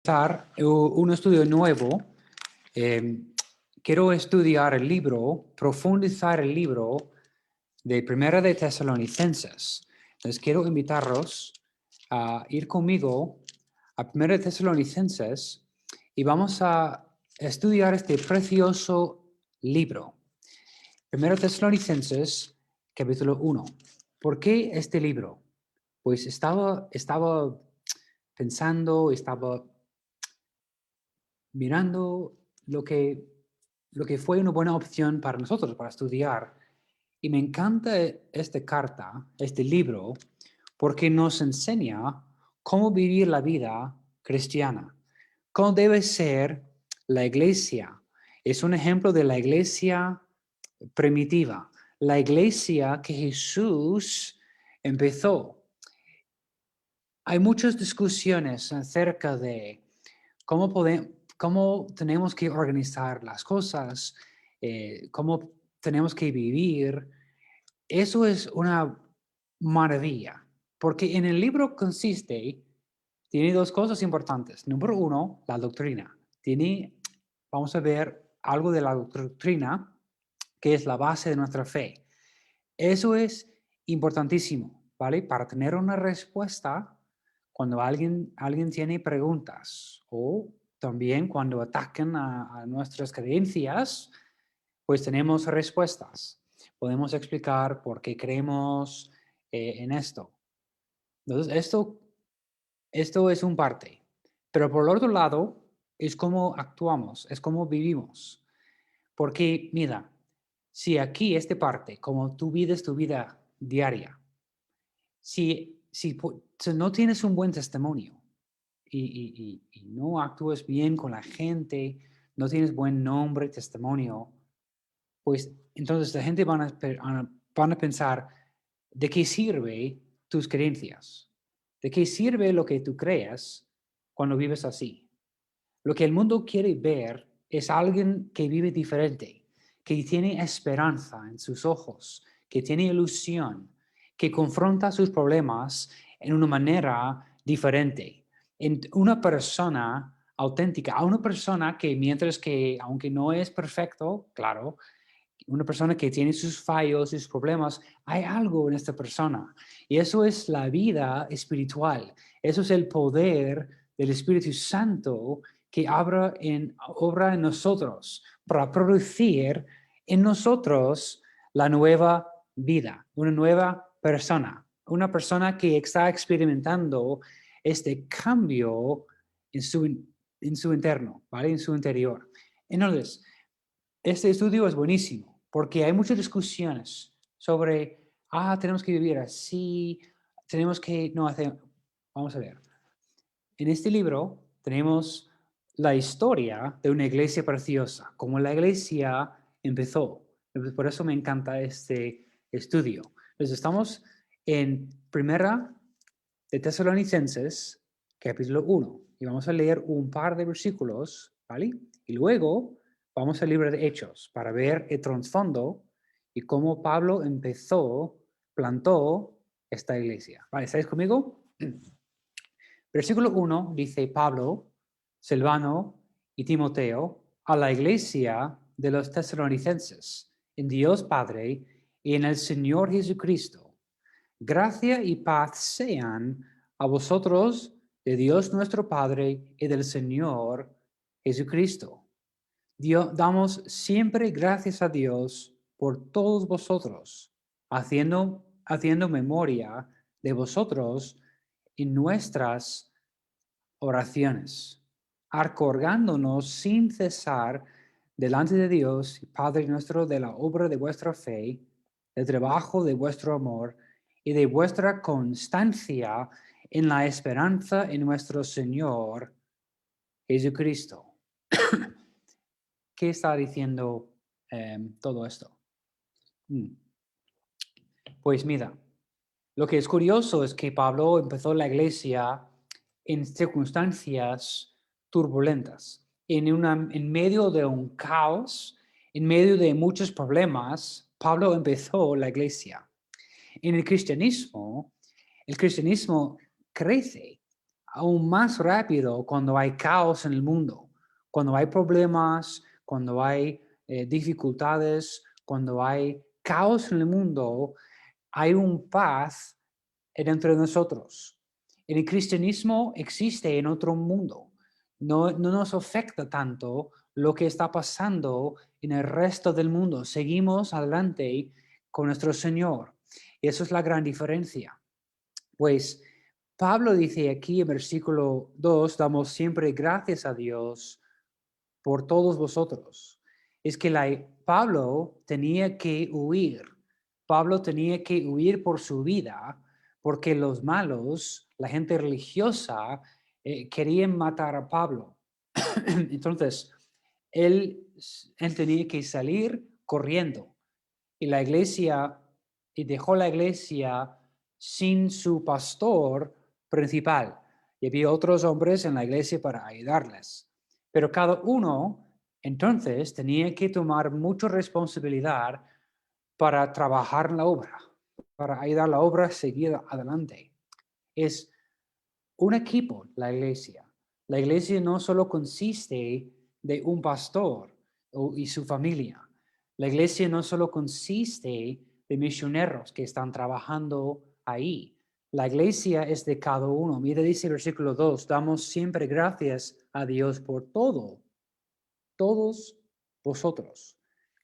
Empezar un estudio nuevo. Quiero estudiar el libro, profundizar el libro de Primera de Tesalonicenses. Entonces quiero invitarlos a ir conmigo a Primera de Tesalonicenses y vamos a estudiar este precioso libro. Primera de Tesalonicenses, capítulo 1. ¿Por qué este libro? Pues estaba pensando, estaba mirando lo que fue una buena opción para nosotros, para estudiar. Y me encanta esta carta, este libro, porque nos enseña cómo vivir la vida cristiana, cómo debe ser la iglesia. Es un ejemplo de la iglesia primitiva, la iglesia que Jesús empezó. Hay muchas discusiones acerca de cómo tenemos que organizar las cosas, cómo tenemos que vivir. Eso es una maravilla, porque en el libro tiene dos cosas importantes. Número uno, la doctrina. Vamos a ver algo de la doctrina, que es la base de nuestra fe. Eso es importantísimo, ¿vale? Para tener una respuesta cuando alguien tiene preguntas o también cuando atacan a nuestras creencias, pues tenemos respuestas. Podemos explicar por qué creemos en esto. Entonces, esto es un parte. Pero por el otro lado, es cómo actuamos, es cómo vivimos. Porque, mira, si aquí esta parte, como tú vives tu vida diaria, si no tienes un buen testimonio y no actúas bien con la gente, no tienes buen nombre, testimonio, pues entonces la gente van a pensar, ¿de qué sirve tus creencias? ¿De qué sirve lo que tú creas cuando vives así? Lo que el mundo quiere ver es alguien que vive diferente, que tiene esperanza en sus ojos, que tiene ilusión, que confronta sus problemas en una manera diferente. En una persona auténtica, a una persona que mientras que, aunque no es perfecto, claro, una persona que tiene sus fallos, sus problemas, hay algo en esta persona. Y eso es la vida espiritual. Eso es el poder del Espíritu Santo que obra en nosotros para producir en nosotros la nueva vida, una nueva persona, una persona que está experimentando este cambio en su interno, ¿vale? En su interior. Entonces, este estudio es buenísimo porque hay muchas discusiones sobre, tenemos que vivir así, tenemos que, no hacer, vamos a ver. En este libro tenemos la historia de una iglesia preciosa, como la iglesia empezó. Por eso me encanta este estudio. Entonces estamos en Primera de Tesalonicenses, capítulo 1, y vamos a leer un par de versículos, ¿vale? Y luego vamos al libro de Hechos para ver el trasfondo y cómo Pablo plantó esta iglesia. ¿Vale? ¿Estáis conmigo? Versículo 1 dice Pablo, Silvano y Timoteo a la iglesia de los tesalonicenses, en Dios Padre y en el Señor Jesucristo. Gracia y paz sean a vosotros de Dios nuestro Padre y del Señor Jesucristo. Damos siempre gracias a Dios por todos vosotros, haciendo memoria de vosotros en nuestras oraciones, acordándonos sin cesar delante de Dios y Padre nuestro de la obra de vuestra fe, del trabajo de vuestro amor y de vuestra constancia en la esperanza en nuestro Señor Jesucristo. ¿Qué está diciendo todo esto? Pues mira, lo que es curioso es que Pablo empezó la iglesia en circunstancias turbulentas, en medio de un caos, en medio de muchos problemas. Pablo empezó la iglesia. En el cristianismo crece aún más rápido cuando hay caos en el mundo, cuando hay problemas, cuando hay dificultades, cuando hay caos en el mundo, hay un paz dentro de nosotros. El cristianismo existe en otro mundo. No nos afecta tanto lo que está pasando en el resto del mundo. Seguimos adelante con nuestro Señor. Y eso es la gran diferencia. Pues Pablo dice aquí en versículo 2, damos siempre gracias a Dios por todos vosotros. Es que Pablo tenía que huir. Pablo tenía que huir por su vida porque los malos, la gente religiosa, querían matar a Pablo. Entonces, él, él tenía que salir corriendo y la iglesia, y dejó la iglesia sin su pastor principal. Y había otros hombres en la iglesia para ayudarles. Pero cada uno entonces tenía que tomar mucha responsabilidad para trabajar en la obra, para ayudar a la obra a seguir adelante. Es un equipo, la iglesia. La iglesia no solo consiste de un pastor y su familia. La iglesia no solo consiste de misioneros que están trabajando ahí. La iglesia es de cada uno. Mira, dice el versículo 2, damos siempre gracias a Dios por todo, todos vosotros.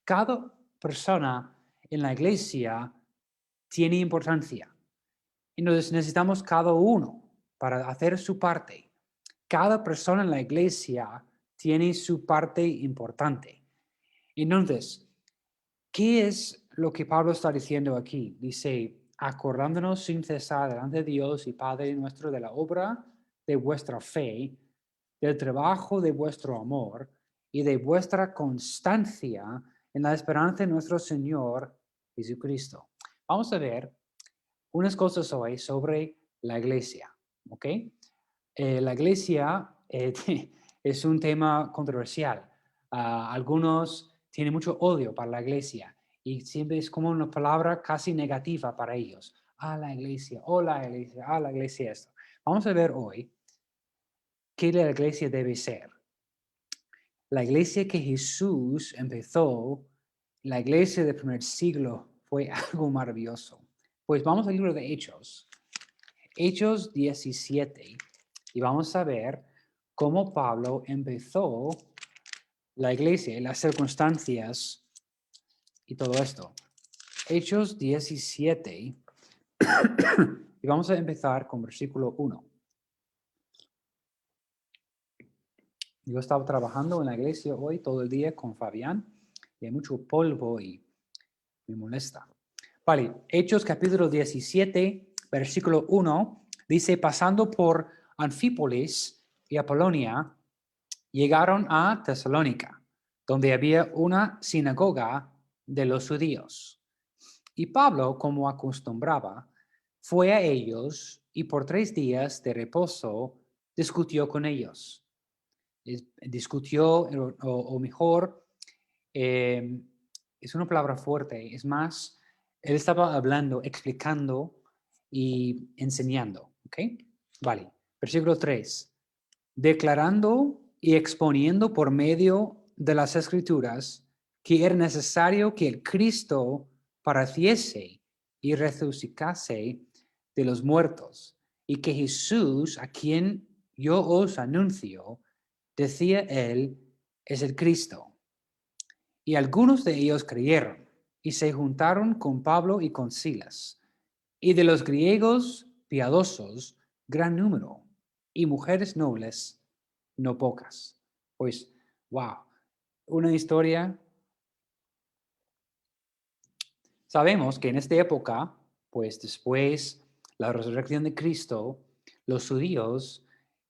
Cada persona en la iglesia tiene importancia. Entonces necesitamos cada uno para hacer su parte. Cada persona en la iglesia tiene su parte importante. Entonces, ¿qué es lo que Pablo está diciendo aquí? Dice, acordándonos sin cesar delante de Dios y Padre nuestro de la obra de vuestra fe, del trabajo de vuestro amor y de vuestra constancia en la esperanza de nuestro Señor Jesucristo. Vamos a ver unas cosas hoy sobre la iglesia, ¿ok? La iglesia es un tema controversial. Algunos tienen mucho odio para la iglesia y siempre es como una palabra casi negativa para ellos. La iglesia, la iglesia, la iglesia esto. Vamos a ver hoy qué la iglesia debe ser. La iglesia que Jesús empezó, la iglesia del primer siglo, fue algo maravilloso. Pues vamos al libro de Hechos. Hechos 17 y vamos a ver cómo Pablo empezó la iglesia y las circunstancias y todo esto. Hechos 17 y vamos a empezar con versículo 1. Yo estaba trabajando en la iglesia hoy todo el día con Fabián y hay mucho polvo y me molesta. Vale, Hechos capítulo 17, versículo 1, dice, pasando por Anfípolis y Apolonia, llegaron a Tesalónica, donde había una sinagoga de los judíos. Y Pablo, como acostumbraba, fue a ellos y por 3 días de reposo discutió con ellos. Discutió, o mejor, es una palabra fuerte, es más, él estaba hablando, explicando y enseñando, ¿ok? Vale, versículo 3. Declarando y exponiendo por medio de las Escrituras que era necesario que el Cristo padeciese y resucitase de los muertos, y que Jesús, a quien yo os anuncio, decía él, es el Cristo. Y algunos de ellos creyeron y se juntaron con Pablo y con Silas. Y de los griegos piadosos, gran número, y mujeres nobles, no pocas. Pues, wow, una historia. Sabemos que en esta época, pues después la resurrección de Cristo, los judíos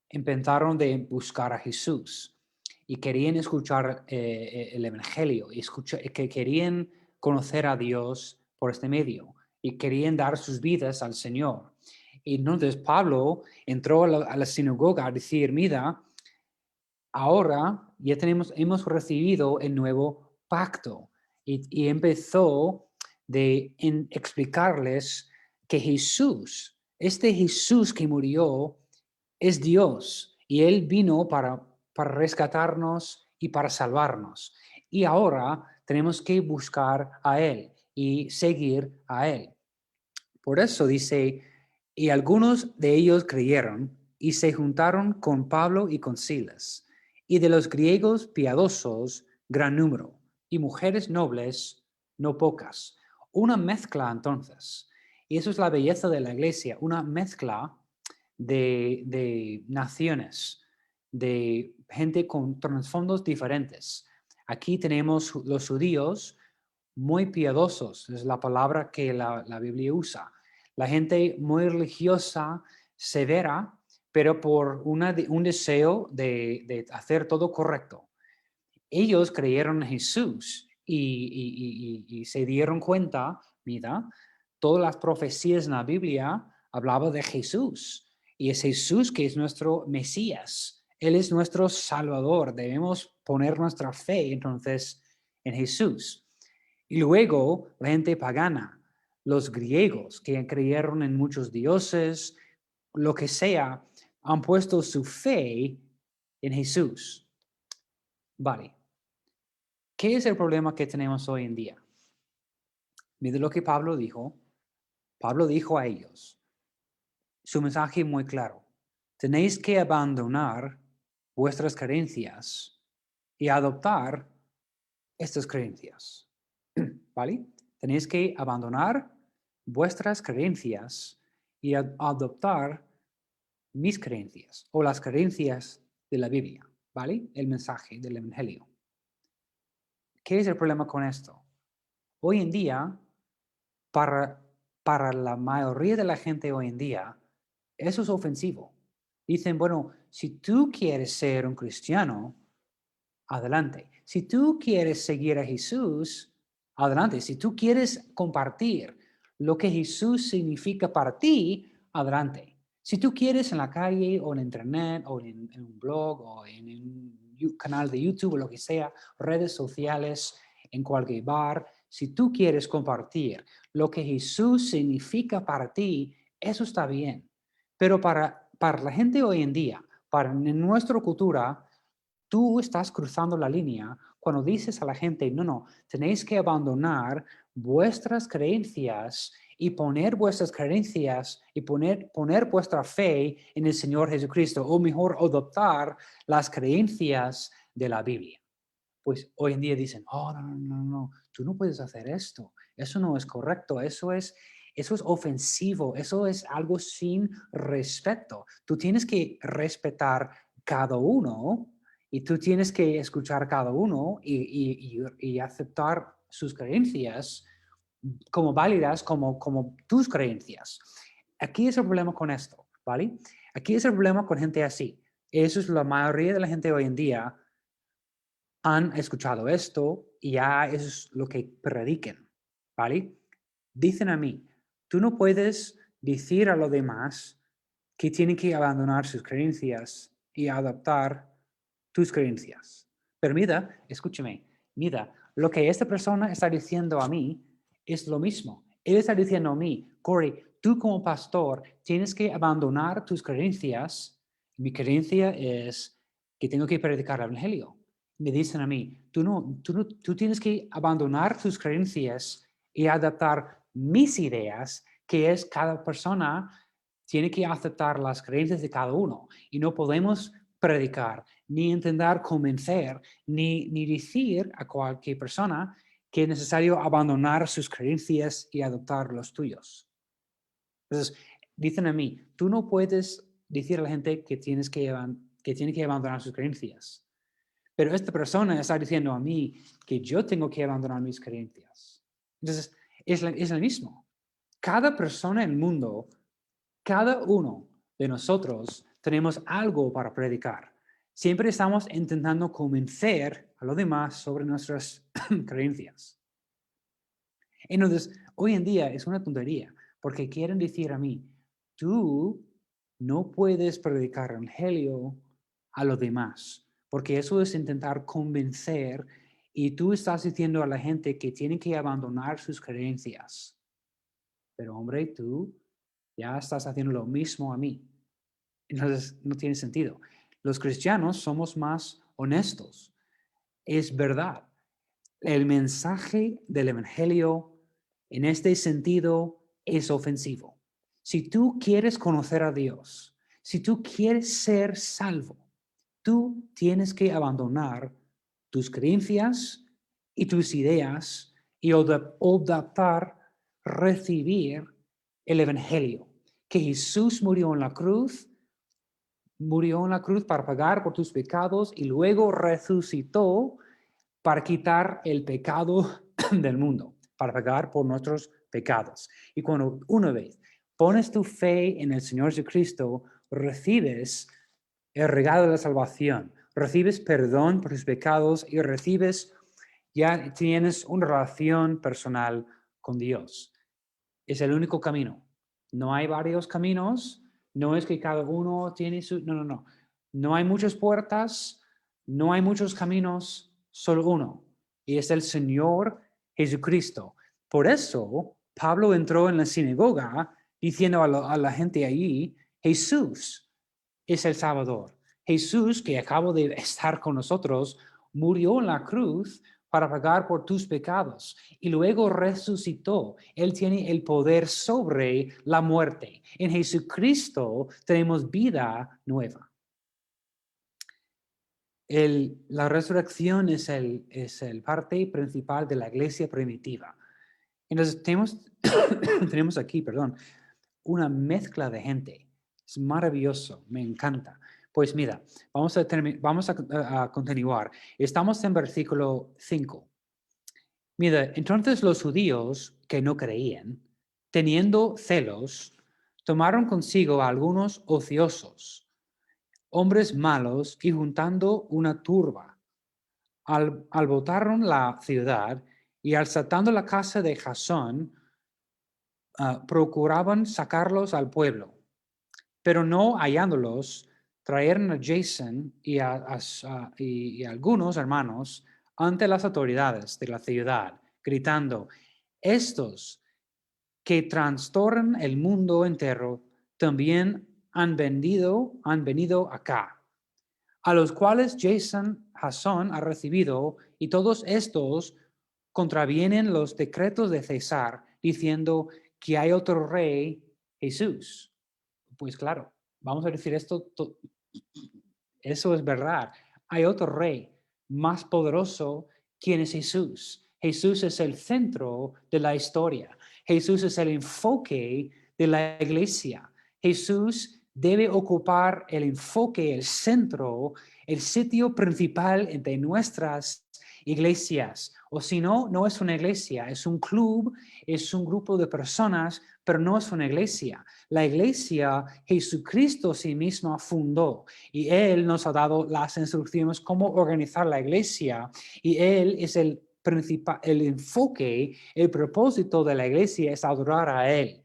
empezaron de buscar a Jesús y querían escuchar el Evangelio, y que querían conocer a Dios por este medio y querían dar sus vidas al Señor. Y entonces Pablo entró a la sinagoga a decir, mira, ahora ya hemos recibido el nuevo pacto y empezó explicarles que Jesús, este Jesús que murió, es Dios y Él vino para rescatarnos y para salvarnos. Y ahora tenemos que buscar a Él y seguir a Él. Por eso dice, y algunos de ellos creyeron y se juntaron con Pablo y con Silas, y de los griegos piadosos gran número, y mujeres nobles no pocas. Una mezcla entonces. Y eso es la belleza de la iglesia, una mezcla de naciones, de gente con trasfondos diferentes. Aquí tenemos los judíos muy piadosos, es la palabra que la Biblia usa. La gente muy religiosa, severa, pero por un deseo de hacer todo correcto. Ellos creyeron en Jesús y se dieron cuenta, mira, todas las profecías en la Biblia hablaban de Jesús. Y es Jesús que es nuestro Mesías. Él es nuestro Salvador. Debemos poner nuestra fe entonces en Jesús. Y luego la gente pagana, los griegos que creyeron en muchos dioses, lo que sea, han puesto su fe en Jesús. Vale. ¿Qué es el problema que tenemos hoy en día? Mire lo que Pablo dijo. Pablo dijo a ellos, su mensaje muy claro. Tenéis que abandonar vuestras creencias y adoptar estas creencias. ¿Vale? Tenéis que abandonar vuestras creencias y adoptar mis creencias o las creencias de la Biblia. ¿Vale? El mensaje del Evangelio. ¿Qué es el problema con esto? Hoy en día, para, para la mayoría de la gente hoy en día, eso es ofensivo. Dicen, bueno, si tú quieres ser un cristiano, adelante. Si tú quieres seguir a Jesús, adelante. Si tú quieres compartir lo que Jesús significa para ti, adelante. Si tú quieres en la calle o en internet o en un blog o en un canal de YouTube o lo que sea, redes sociales, en cualquier bar, si tú quieres compartir lo que Jesús significa para ti, eso está bien. Pero para la gente hoy en día, en nuestra cultura, tú estás cruzando la línea cuando dices a la gente, no, tenéis que abandonar vuestras creencias y poner vuestras creencias y poner vuestra fe en el Señor Jesucristo, o mejor, adoptar las creencias de la Biblia. Pues hoy en día dicen, oh, no, tú no puedes hacer esto, eso no es correcto, eso es ofensivo, eso es algo sin respeto. Tú tienes que respetar cada uno y tú tienes que escuchar cada uno y aceptar sus creencias como válidas, como tus creencias. Aquí es el problema con esto, ¿vale? Aquí es el problema con gente así. Eso es la mayoría de la gente hoy en día han escuchado esto y ya es lo que prediquen, ¿vale? Dicen a mí, tú no puedes decir a los demás que tienen que abandonar sus creencias y adoptar tus creencias. Pero mira, escúchame, mira, lo que esta persona está diciendo a mí es lo mismo. Él está diciendo a mí, Corey, tú como pastor tienes que abandonar tus creencias. Mi creencia es que tengo que predicar el evangelio. Me dicen a mí, tú tienes que abandonar tus creencias y adaptar mis ideas, que es cada persona tiene que aceptar las creencias de cada uno y no podemos predicar, ni intentar convencer, ni decir a cualquier persona que es necesario abandonar sus creencias y adoptar los tuyos. Entonces, dicen a mí, tú no puedes decir a la gente que tiene que abandonar sus creencias. Pero esta persona está diciendo a mí que yo tengo que abandonar mis creencias. Entonces, es lo mismo. Cada persona en el mundo, cada uno de nosotros tenemos algo para predicar. Siempre estamos intentando convencer a los demás sobre nuestras creencias. Entonces, hoy en día es una tontería, porque quieren decir a mí, tú no puedes predicar el evangelio a los demás, porque eso es intentar convencer y tú estás diciendo a la gente que tienen que abandonar sus creencias. Pero hombre, tú ya estás haciendo lo mismo a mí. Entonces, no tiene sentido. Los cristianos somos más honestos. Es verdad. El mensaje del Evangelio en este sentido es ofensivo. Si tú quieres conocer a Dios, si tú quieres ser salvo, tú tienes que abandonar tus creencias y tus ideas y adaptar, recibir el Evangelio, que Jesús murió en la cruz para pagar por tus pecados y luego resucitó para quitar el pecado del mundo, para pagar por nuestros pecados. Y cuando una vez pones tu fe en el Señor Jesucristo, recibes el regalo de la salvación, recibes perdón por tus pecados y ya tienes una relación personal con Dios. Es el único camino. No hay varios caminos, no es que cada uno tiene su... No. No hay muchas puertas, no hay muchos caminos, solo uno. Y es el Señor Jesucristo. Por eso, Pablo entró en la sinagoga diciendo a la gente allí, Jesús es el Salvador. Jesús, que acabo de estar con nosotros, murió en la cruz para pagar por tus pecados y luego resucitó. Él tiene el poder sobre la muerte. En Jesucristo tenemos vida nueva. La resurrección es el parte principal de la iglesia primitiva. Entonces tenemos aquí, una mezcla de gente. Es maravilloso, me encanta. Pues mira, vamos a continuar. Estamos en versículo 5. Mira, entonces los judíos que no creían, teniendo celos, tomaron consigo a algunos ociosos, hombres malos, y juntando una turba, alborotaron la ciudad y asaltando la casa de Jasón, procuraban sacarlos al pueblo. Pero no hallándolos, trajeron a Jason y algunos hermanos ante las autoridades de la ciudad, gritando, estos que trastornan el mundo entero también han venido acá, a los cuales Jasón ha recibido, y todos estos contravienen los decretos de César, diciendo que hay otro rey, Jesús. Pues claro, vamos a decir esto, eso es verdad. Hay otro rey más poderoso, quien es Jesús. Jesús es el centro de la historia. Jesús es el enfoque de la iglesia. Jesús debe ocupar el enfoque, el centro, el sitio principal de nuestras iglesias. O si no, no es una iglesia, es un club, es un grupo de personas, pero no es una iglesia. La iglesia, Jesucristo sí mismo fundó y Él nos ha dado las instrucciones cómo organizar la iglesia y Él es el principal, el enfoque, el propósito de la iglesia es adorar a Él.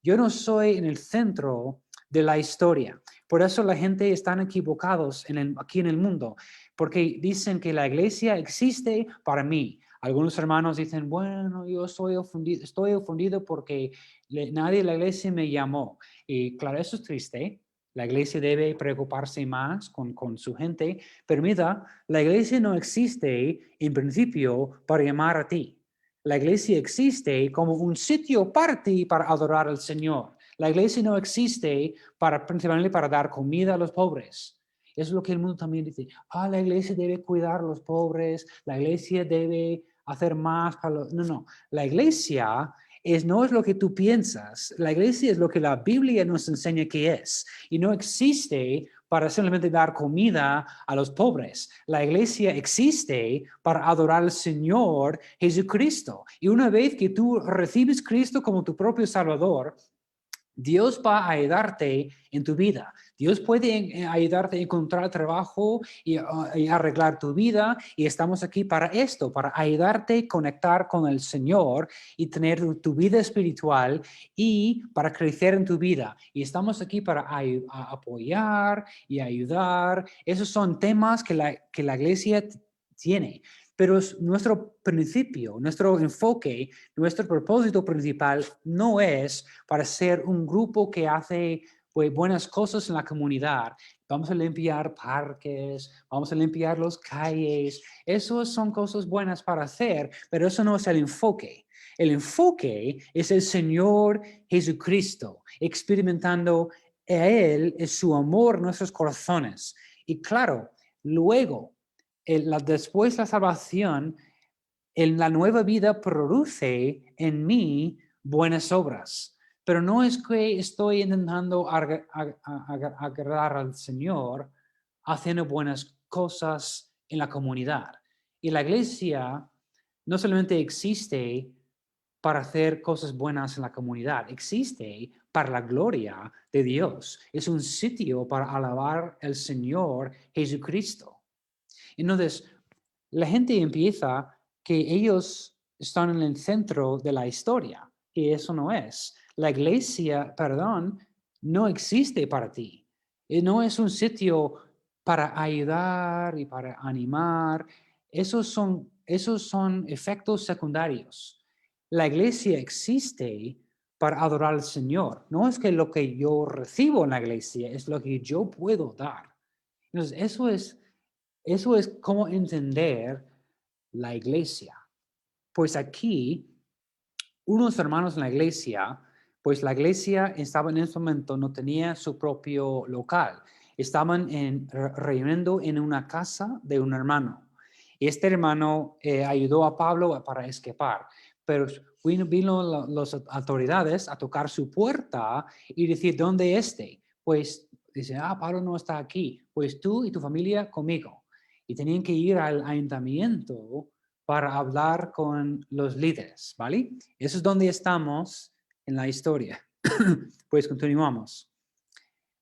Yo no soy en el centro de la historia. Por eso la gente están equivocados aquí en el mundo, porque dicen que la iglesia existe para mí. Algunos hermanos dicen, bueno, yo estoy ofendido porque nadie en la iglesia me llamó. Y claro, eso es triste. La iglesia debe preocuparse más con su gente, pero mira, la iglesia no existe en principio para llamar a ti. La iglesia existe como un sitio para ti para adorar al Señor. La iglesia no existe principalmente para dar comida a los pobres. Eso es lo que el mundo también dice. La iglesia debe cuidar a los pobres, la iglesia debe hacer más para los... No. La iglesia no es lo que tú piensas. La iglesia es lo que la Biblia nos enseña que es. Y no existe para simplemente dar comida a los pobres. La iglesia existe para adorar al Señor Jesucristo. Y una vez que tú recibes a Cristo como tu propio Salvador, Dios va a ayudarte en tu vida. Dios puede ayudarte a encontrar trabajo y arreglar tu vida. Y estamos aquí para esto, para ayudarte a conectar con el Señor y tener tu vida espiritual y para crecer en tu vida. Y estamos aquí para apoyar y ayudar. Esos son temas que la iglesia tiene. Pero nuestro principio, nuestro enfoque, nuestro propósito principal no es para ser un grupo que hace pues, buenas cosas en la comunidad. Vamos a limpiar parques, vamos a limpiar las calles. Esas son cosas buenas para hacer, pero eso no es el enfoque. El enfoque es el Señor Jesucristo, experimentando a Él es su amor en nuestros corazones. Y claro, luego, después la salvación, en la nueva vida produce en mí buenas obras. Pero no es que estoy intentando agradar al Señor haciendo buenas cosas en la comunidad. Y la iglesia no solamente existe para hacer cosas buenas en la comunidad, existe para la gloria de Dios. Es un sitio para alabar al Señor Jesucristo. Entonces, la gente empieza que ellos están en el centro de la historia y eso no es. La iglesia, perdón, no existe para ti. No es un sitio para ayudar y para animar. Esos son efectos secundarios. La iglesia existe para adorar al Señor. No es que lo que yo recibo en la iglesia es lo que yo puedo dar. Entonces, eso es cómo entender la iglesia. Pues aquí, unos hermanos en la iglesia, pues la iglesia estaba en ese momento, no tenía su propio local. Estaban reuniendo en una casa de un hermano. Y este hermano ayudó a Pablo para escapar. Pero vino las autoridades a tocar su puerta y decir, ¿dónde esté? Pues dice, Pablo no está aquí. Pues tú y tu familia conmigo. Y tenían que ir al ayuntamiento para hablar con los líderes, ¿vale? Eso es donde estamos en la historia. Pues continuamos.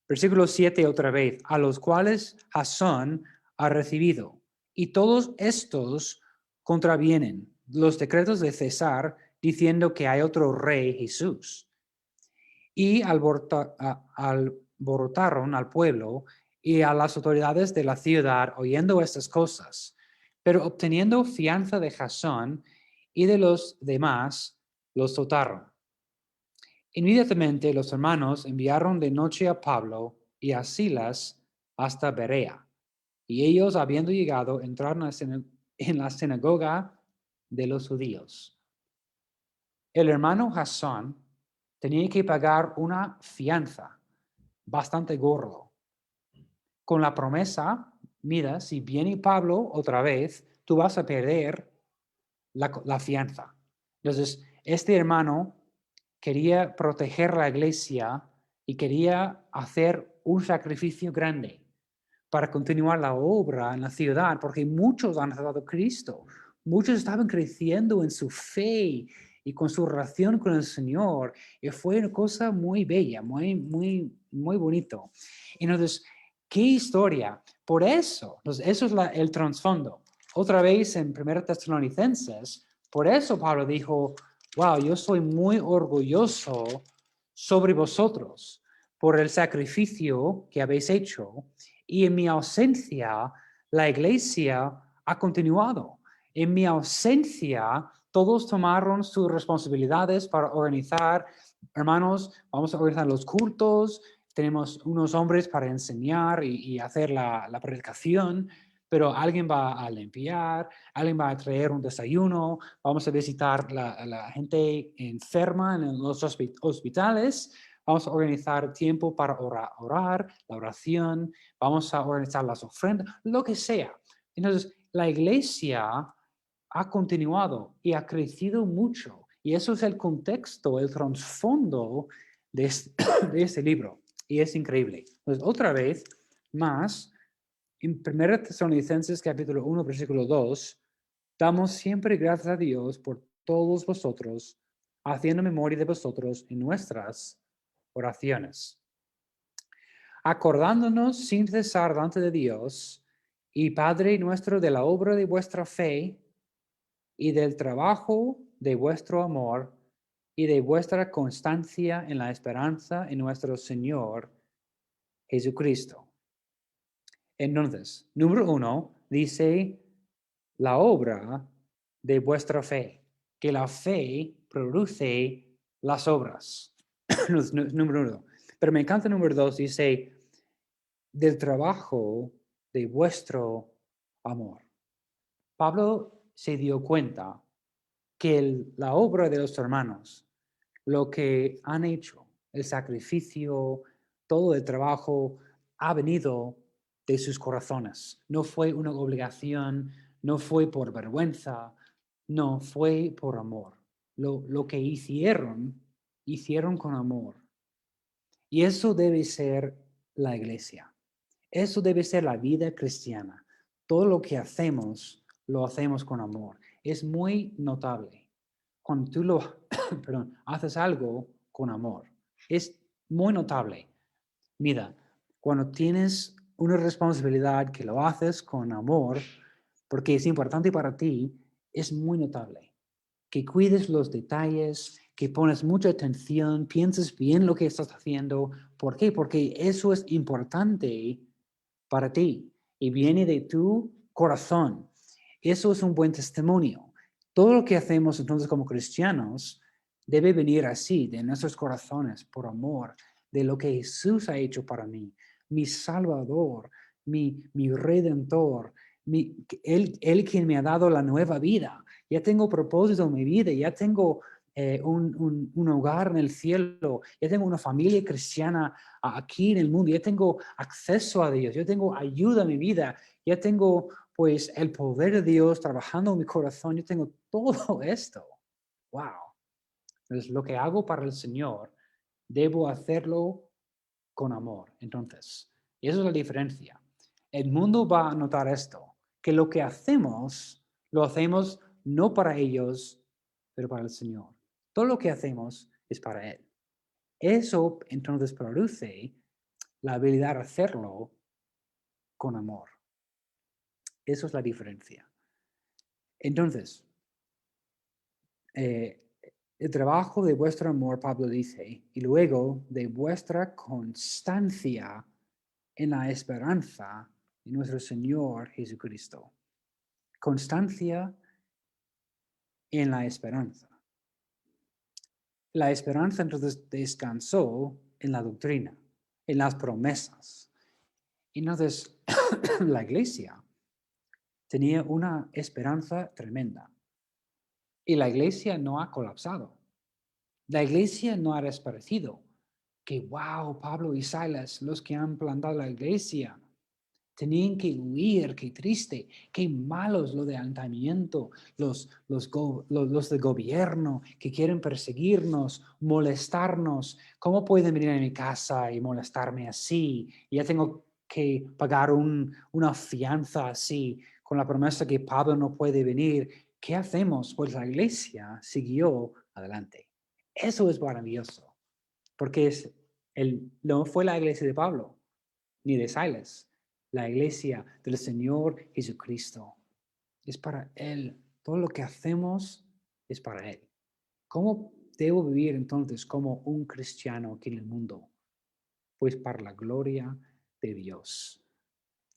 Versículo 7 otra vez, a los cuales Jasón ha recibido. Y todos estos contravienen los decretos de César diciendo que hay otro rey, Jesús. Y alborotaron al pueblo y a las autoridades de la ciudad oyendo estas cosas. Pero obteniendo fianza de Jasón y de los demás, los soltaron. Inmediatamente los hermanos enviaron de noche a Pablo y a Silas hasta Berea. Y ellos, habiendo llegado, entraron en la sinagoga de los judíos. El hermano Jasón tenía que pagar una fianza bastante gordo, con la promesa, mira, si viene Pablo otra vez, tú vas a perder la fianza. Entonces, este hermano quería proteger la iglesia y quería hacer un sacrificio grande para continuar la obra en la ciudad, porque muchos han aceptado a Cristo. Muchos estaban creciendo en su fe y con su relación con el Señor. Y fue una cosa muy bella, muy bonito. Entonces, ¿qué historia? Por eso, eso es el trasfondo. Otra vez en 1 Tesalonicenses, por eso Pablo dijo, wow, yo soy muy orgulloso sobre vosotros por el sacrificio que habéis hecho y en mi ausencia la iglesia ha continuado. En mi ausencia todos tomaron sus responsabilidades para organizar, hermanos, vamos a organizar los cultos, tenemos unos hombres para enseñar y hacer la predicación, pero alguien va a limpiar, alguien va a traer un desayuno, vamos a visitar la gente enferma en los hospitales, vamos a organizar tiempo para orar, la oración, vamos a organizar las ofrendas, lo que sea. Entonces, la iglesia ha continuado y ha crecido mucho. Y eso es el contexto, el trasfondo de este libro. Y es increíble. Entonces, otra vez, más, en 1 Tesalonicenses capítulo 1, versículo 2, damos siempre gracias a Dios por todos vosotros, haciendo memoria de vosotros en nuestras oraciones, acordándonos sin cesar delante de Dios y Padre nuestro de la obra de vuestra fe y del trabajo de vuestro amor y de vuestra constancia en la esperanza en nuestro Señor Jesucristo. Entonces, número 1 dice la obra de vuestra fe, que la fe produce las obras. Número 1. Pero me encanta el número 2, dice, del trabajo de vuestro amor. Pablo se dio cuenta que la obra de los hermanos, lo que han hecho, el sacrificio, todo el trabajo, ha venido de sus corazones. No fue una obligación, no fue por vergüenza, no, fue por amor. Lo que hicieron con amor. Y eso debe ser la iglesia. Eso debe ser la vida cristiana. Todo lo que hacemos, lo hacemos con amor. Es muy notable. Cuando tú haces algo con amor, es muy notable. Mira, cuando tienes una responsabilidad que lo haces con amor, porque es importante para ti, es muy notable. Que cuides los detalles, que pones mucha atención, pienses bien lo que estás haciendo. ¿Por qué? Porque eso es importante para ti y viene de tu corazón. Eso es un buen testimonio. Todo lo que hacemos entonces como cristianos debe venir así, de nuestros corazones, por amor, de lo que Jesús ha hecho para mí, mi Salvador, mi Redentor, él quien me ha dado la nueva vida. Ya tengo propósito en mi vida, ya tengo un hogar en el cielo, ya tengo una familia cristiana aquí en el mundo, ya tengo acceso a Dios, yo tengo ayuda en mi vida, ya tengo pues el poder de Dios trabajando en mi corazón, yo tengo todo esto. Wow. Entonces lo que hago para el Señor, debo hacerlo con amor. Entonces, esa es la diferencia. El mundo va a notar esto, que lo que hacemos, lo hacemos no para ellos, pero para el Señor. Todo lo que hacemos es para Él. Eso entonces produce la habilidad de hacerlo con amor. Eso es la diferencia. Entonces, eh, el trabajo de vuestro amor, Pablo dice, y luego de vuestra constancia en la esperanza de nuestro Señor Jesucristo. Constancia en la esperanza. La esperanza entonces descansó en la doctrina, en las promesas. Entonces, la iglesia tenía una esperanza tremenda. Y la iglesia no ha colapsado. La iglesia no ha desaparecido. Que wow, Pablo y Silas, los que han plantado la iglesia, tenían que huir, qué triste, qué malos lo de alentamiento, los de gobierno que quieren perseguirnos, molestarnos. ¿Cómo pueden venir a mi casa y molestarme así? Y ya tengo que pagar una fianza así, con la promesa que Pablo no puede venir. ¿Qué hacemos? Pues la iglesia siguió adelante. Eso es maravilloso, porque no fue la iglesia de Pablo ni de Silas, la iglesia del Señor Jesucristo. Es para Él. Todo lo que hacemos es para Él. ¿Cómo debo vivir entonces como un cristiano aquí en el mundo? Pues para la gloria de Dios.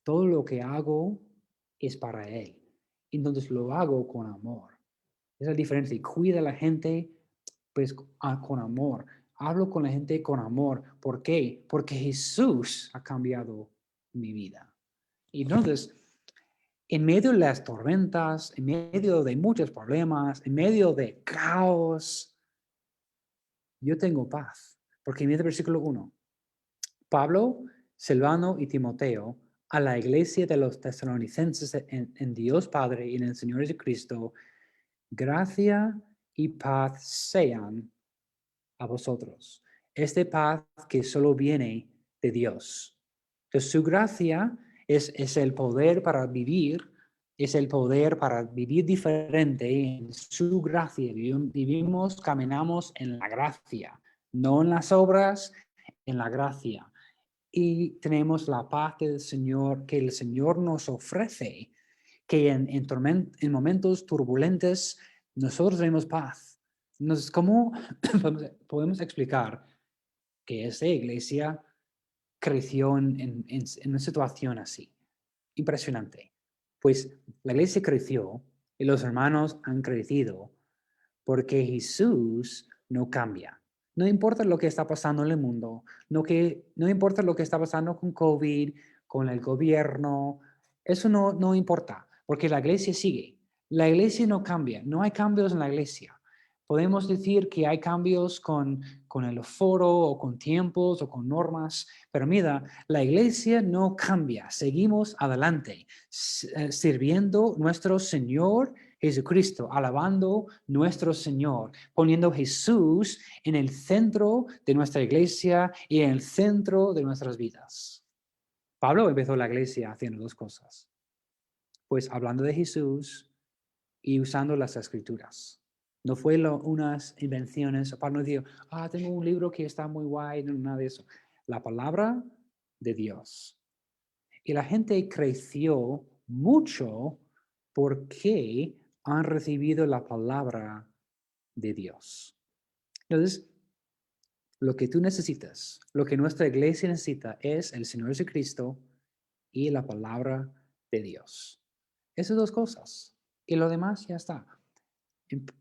Todo lo que hago es para Él. Entonces lo hago con amor. Esa es la diferencia. Y cuida a la gente pues con amor. Hablo con la gente con amor. ¿Por qué? Porque Jesús ha cambiado mi vida. Y entonces, en medio de las tormentas, en medio de muchos problemas, en medio de caos, yo tengo paz. Porque mira el versículo 1. Pablo, Silvano y Timoteo, a la iglesia de los tesalonicenses en Dios Padre y en el Señor Jesucristo, gracia y paz sean a vosotros. Esta paz que solo viene de Dios. Entonces, su gracia es el poder para vivir, es el poder para vivir diferente en su gracia. Vivimos, caminamos en la gracia, no en las obras, en la gracia. Y tenemos la paz del Señor que el Señor nos ofrece, que en momentos turbulentos nosotros tenemos paz. Entonces, ¿cómo podemos explicar que esa iglesia creció en una situación así? Impresionante. Pues la iglesia creció y los hermanos han crecido porque Jesús no cambia. No importa lo que está pasando en el mundo, no importa lo que está pasando con COVID, con el gobierno, eso no importa, porque la iglesia sigue. La iglesia no cambia, no hay cambios en la iglesia. Podemos decir que hay cambios con el foro o con tiempos o con normas, pero mira, la iglesia no cambia, seguimos adelante, sirviendo nuestro Señor Jesucristo, alabando nuestro Señor, poniendo Jesús en el centro de nuestra iglesia y en el centro de nuestras vidas. Pablo empezó la iglesia haciendo dos cosas, pues hablando de Jesús y usando las escrituras. No fue unas invenciones. Pablo no dijo, tengo un libro que está muy guay, no, nada de eso. La palabra de Dios. Y la gente creció mucho porque han recibido la palabra de Dios. Entonces, lo que tú necesitas, lo que nuestra iglesia necesita es el Señor Jesucristo y la palabra de Dios. Esas dos cosas. Y lo demás ya está.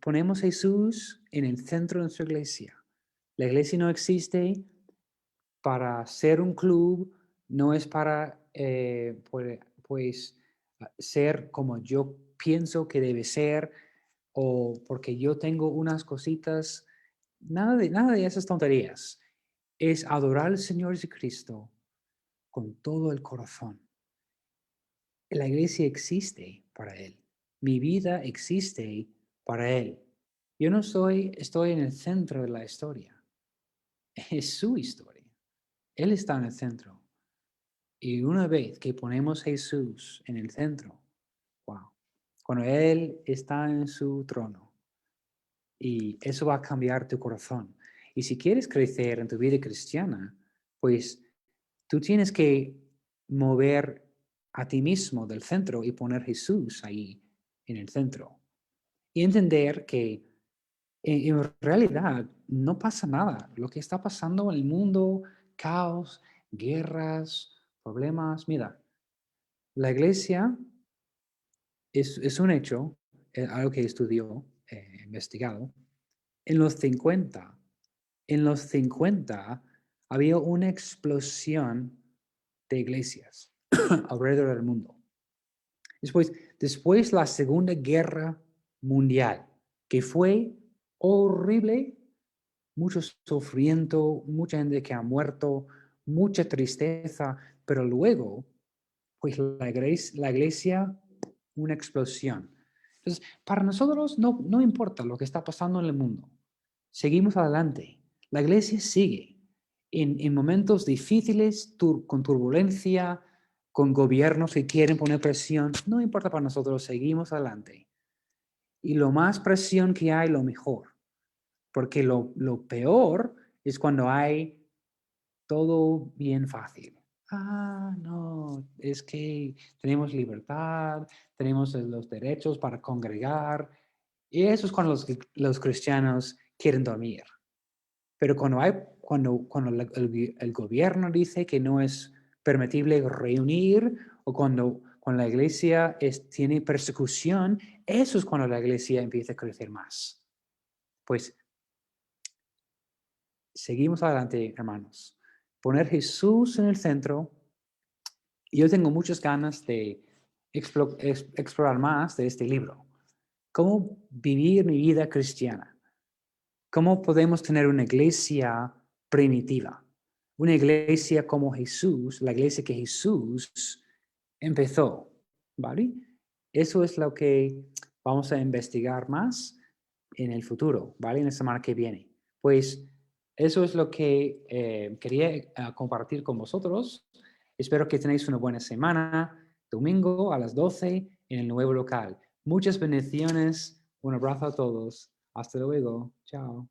Ponemos a Jesús en el centro de nuestra iglesia. La iglesia no existe para ser un club, no es para pues ser como yo pienso que debe ser o porque yo tengo unas cositas, nada de esas tonterías. Es adorar al Señor Jesucristo con todo el corazón. La iglesia existe para Él. Mi vida existe para Él. Yo no estoy en el centro de la historia. Es su historia. Él está en el centro. Y una vez que ponemos a Jesús en el centro, wow, cuando Él está en su trono, y eso va a cambiar tu corazón. Y si quieres crecer en tu vida cristiana, pues tú tienes que mover a ti mismo del centro y poner a Jesús ahí en el centro. Y entender que en realidad no pasa nada. Lo que está pasando en el mundo, caos, guerras, problemas. Mira, la iglesia es un hecho, algo que estudió, investigado. En los 50 había una explosión de iglesias alrededor del mundo. Después la Segunda Guerra Mundial, que fue horrible, mucho sufrimiento, mucha gente que ha muerto, mucha tristeza, pero luego, pues la iglesia, una explosión. Entonces, para nosotros no importa lo que está pasando en el mundo. Seguimos adelante. La iglesia sigue en momentos difíciles, con turbulencia, con gobiernos que quieren poner presión. No importa para nosotros, seguimos adelante. Y lo más presión que hay, lo mejor. Porque lo peor es cuando hay todo bien fácil. No, es que tenemos libertad, tenemos los derechos para congregar. Y eso es cuando los cristianos quieren dormir. Pero cuando el gobierno dice que no es permitible reunir o cuando la iglesia tiene persecución, eso es cuando la iglesia empieza a crecer más. Pues seguimos adelante, hermanos. Poner Jesús en el centro. Y yo tengo muchas ganas de explorar más de este libro. Cómo vivir mi vida cristiana. ¿Cómo podemos tener una iglesia primitiva? Una iglesia como Jesús, la iglesia que Jesús empezó, ¿vale? Eso es lo que vamos a investigar más en el futuro, ¿vale? En la semana que viene. Pues eso es lo que quería compartir con vosotros. Espero que tenéis una buena semana. Domingo a las 12 en el nuevo local. Muchas bendiciones. Un abrazo a todos. Hasta luego. Chao.